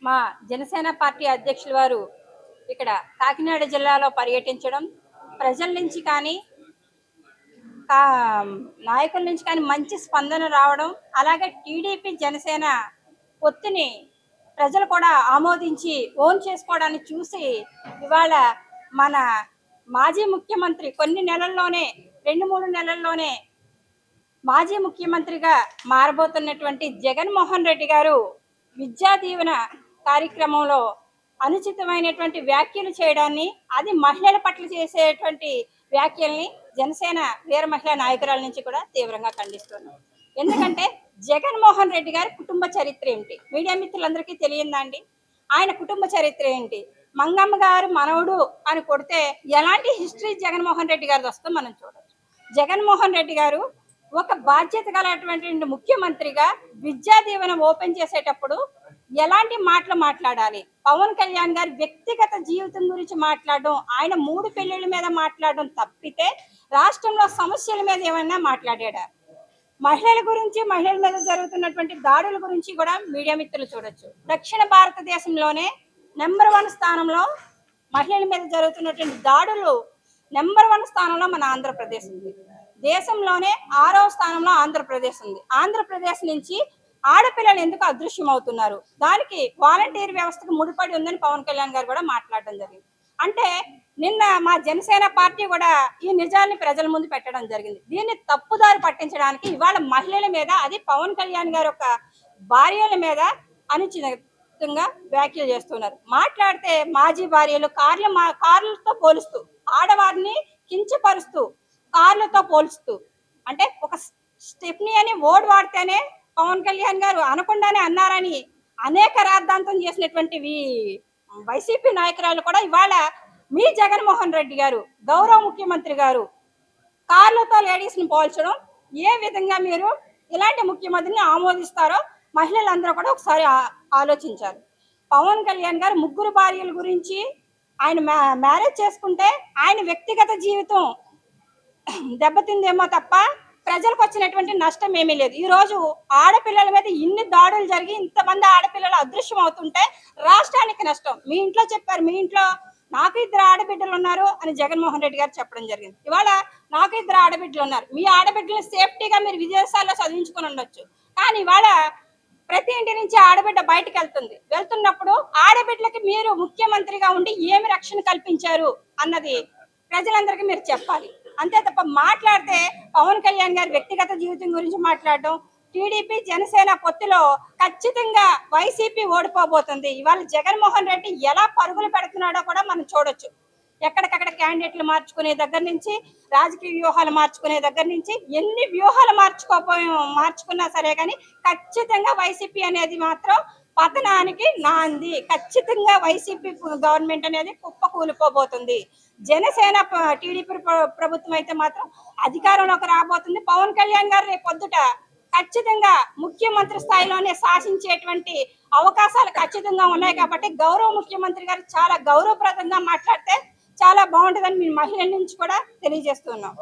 మా జనసేన పార్టీ అధ్యక్షుల వారు ఇక్కడ కాకినాడ జిల్లాలో పర్యటించడం, ప్రజల నుంచి కానీ నాయకుల నుంచి కానీ మంచి స్పందన రావడం, అలాగే టీడీపీ జనసేన పొత్తుని ప్రజలు కూడా ఆమోదించి ఓన్ చేసుకోవడాన్ని చూసి ఇవాళ మన మాజీ ముఖ్యమంత్రి కొన్ని నెలల్లోనే 2-3 నెలల్లోనే మాజీ ముఖ్యమంత్రిగా మారబోతున్నటువంటి జగన్మోహన్ రెడ్డి గారు విద్యా దీవెన కార్యక్రమంలో అనుచితమైనటువంటి వ్యాఖ్యలు చేయడాన్ని, అది మహిళల పట్ల చేసేటువంటి వ్యాఖ్యల్ని జనసేన వీర మహిళా నాయకురాల నుంచి కూడా తీవ్రంగా ఖండిస్తున్నాం. ఎందుకంటే జగన్మోహన్ రెడ్డి గారి కుటుంబ చరిత్ర ఏంటి మీడియా మిత్రులందరికీ తెలియందండి. ఆయన కుటుంబ చరిత్ర ఏంటి, మంగమ్మ గారు మనవడు అని కొడితే ఎలాంటి హిస్టరీ జగన్మోహన్ రెడ్డి గారిది వస్తుందో మనం చూడొచ్చు. జగన్మోహన్ రెడ్డి గారు ఒక బాధ్యత గలటువంటి ముఖ్యమంత్రిగా విద్యా దీవెన ఓపెన్ చేసేటప్పుడు ఎలాంటి మాటలు మాట్లాడాలి, పవన్ కళ్యాణ్ గారి వ్యక్తిగత జీవితం గురించి మాట్లాడడం, ఆయన 3 పెళ్లిళ్ళ మీద మాట్లాడడం తప్పితే రాష్ట్రంలో సమస్యల మీద ఏమైనా మాట్లాడా? మహిళల గురించి, మహిళల మీద జరుగుతున్నటువంటి దాడుల గురించి కూడా మీడియా మిత్రులు చూడొచ్చు. దక్షిణ భారతదేశంలోనే నెంబర్ 1 స్థానంలో మహిళల మీద జరుగుతున్నటువంటి దాడులు నెంబర్ 1 స్థానంలో మన ఆంధ్రప్రదేశ్ ఉంది. దేశంలోనే 6వ స్థానంలో ఆంధ్రప్రదేశ్ ఉంది. ఆంధ్రప్రదేశ్ నుంచి ఆడపిల్లలు ఎందుకు అదృశ్యం అవుతున్నారు, దానికి వాలంటీర్ వ్యవస్థకు ముడిపడి ఉందని పవన్ కళ్యాణ్ గారు కూడా మాట్లాడడం జరిగింది. అంటే నిన్న మా జనసేన పార్టీ కూడా ఈ నిజాన్ని ప్రజల ముందు పెట్టడం జరిగింది. దీన్ని తప్పుదారి పట్టించడానికి ఇవాళ మహిళల మీద, అది పవన్ కళ్యాణ్ గారు ఒక భార్యల మీద అనుచితంగా వ్యాఖ్యలు చేస్తున్నారు. మాట్లాడితే మాజీ భార్యలు కార్లతో పోలుస్తూ, ఆడవారిని కించపరుస్తూ కార్లతో పోల్చుతూ, అంటే ఒక స్టెప్నీ అని వర్డ్ వాడితేనే పవన్ కళ్యాణ్ గారు అనకుండానే అన్నారని అనేక రాద్ధాంతం చేసినటువంటి వైసీపీ నాయకురాలు కూడా ఇవాళ మీ జగన్మోహన్ రెడ్డి గారు, గౌరవ ముఖ్యమంత్రి గారు కార్లతో లేడీస్ ని పోల్చడం, ఏ విధంగా మీరు ఇలాంటి ముఖ్యమంత్రిని ఆమోదిస్తారో మహిళలందరూ కూడా ఒకసారి ఆలోచించాలి. పవన్ కళ్యాణ్ గారు 3 భార్యల గురించి, ఆయన మ్యారేజ్ చేసుకుంటే ఆయన వ్యక్తిగత జీవితం దెబ్బతిందేమో తప్ప ప్రజలకు వచ్చినటువంటి నష్టం ఏమీ లేదు. ఈ రోజు ఆడపిల్లల మీద ఇన్ని దాడులు జరిగి ఇంతమంది ఆడపిల్లలు అదృశ్యం అవుతుంటే రాష్ట్రానికి నష్టం. మీ ఇంట్లో చెప్పారు, మీ ఇంట్లో నాకు 2 ఆడబిడ్డలు ఉన్నారు అని జగన్మోహన్ రెడ్డి గారు చెప్పడం జరిగింది. ఇవాళ నాకు 2 ఆడబిడ్డలు ఉన్నారు, మీ ఆడబిడ్డలు సేఫ్టీగా మీరు విదేశాల్లో చదివించుకొని ఉండొచ్చు, కానీ ఇవాళ ప్రతి ఇంటి నుంచి ఆడబిడ్డ బయటకు వెళ్తున్నప్పుడు ఆడబిడ్డలకి మీరు ముఖ్యమంత్రిగా ఉండి ఏమి రక్షణ కల్పించారు అన్నది ప్రజలందరికీ మీరు చెప్పాలి. అంతే తప్ప మాట్లాడితే పవన్ కళ్యాణ్ గారి వ్యక్తిగత జీవితం గురించి మాట్లాడడం, టీడీపీ జనసేన పొత్తులో ఖచ్చితంగా వైసీపీ ఓడిపోబోతుంది. ఇవాళ జగన్మోహన్ రెడ్డి ఎలా పరుగులు పెడుతున్నాడో కూడా మనం చూడొచ్చు. ఎక్కడికక్కడ క్యాండిడేట్లు మార్చుకునే దగ్గర నుంచి, రాజకీయ వ్యూహాలు మార్చుకునే దగ్గర నుంచి, ఎన్ని వ్యూహాలు మార్చుకున్నా సరే కానీ ఖచ్చితంగా వైసీపీ అనేది మాత్రం పతనానికి నాంది. ఖచ్చితంగా వైసీపీ గవర్నమెంట్ అనేది కుప్పకూలిపోబోతుంది. జనసేన టీడీపీ ప్రభుత్వం అయితే మాత్రం అధికారంలోకి రాబోతుంది. పవన్ కళ్యాణ్ గారు రేపు పొద్దుట ఖచ్చితంగా ముఖ్యమంత్రి స్థాయిలోనే శాసించేటువంటి అవకాశాలు ఖచ్చితంగా ఉన్నాయి. కాబట్టి గౌరవ ముఖ్యమంత్రి గారు చాలా గౌరవప్రదంగా మాట్లాడితే చాలా బాగుంటుందని మీ మహిళల నుంచి కూడా తెలియజేస్తున్నాం.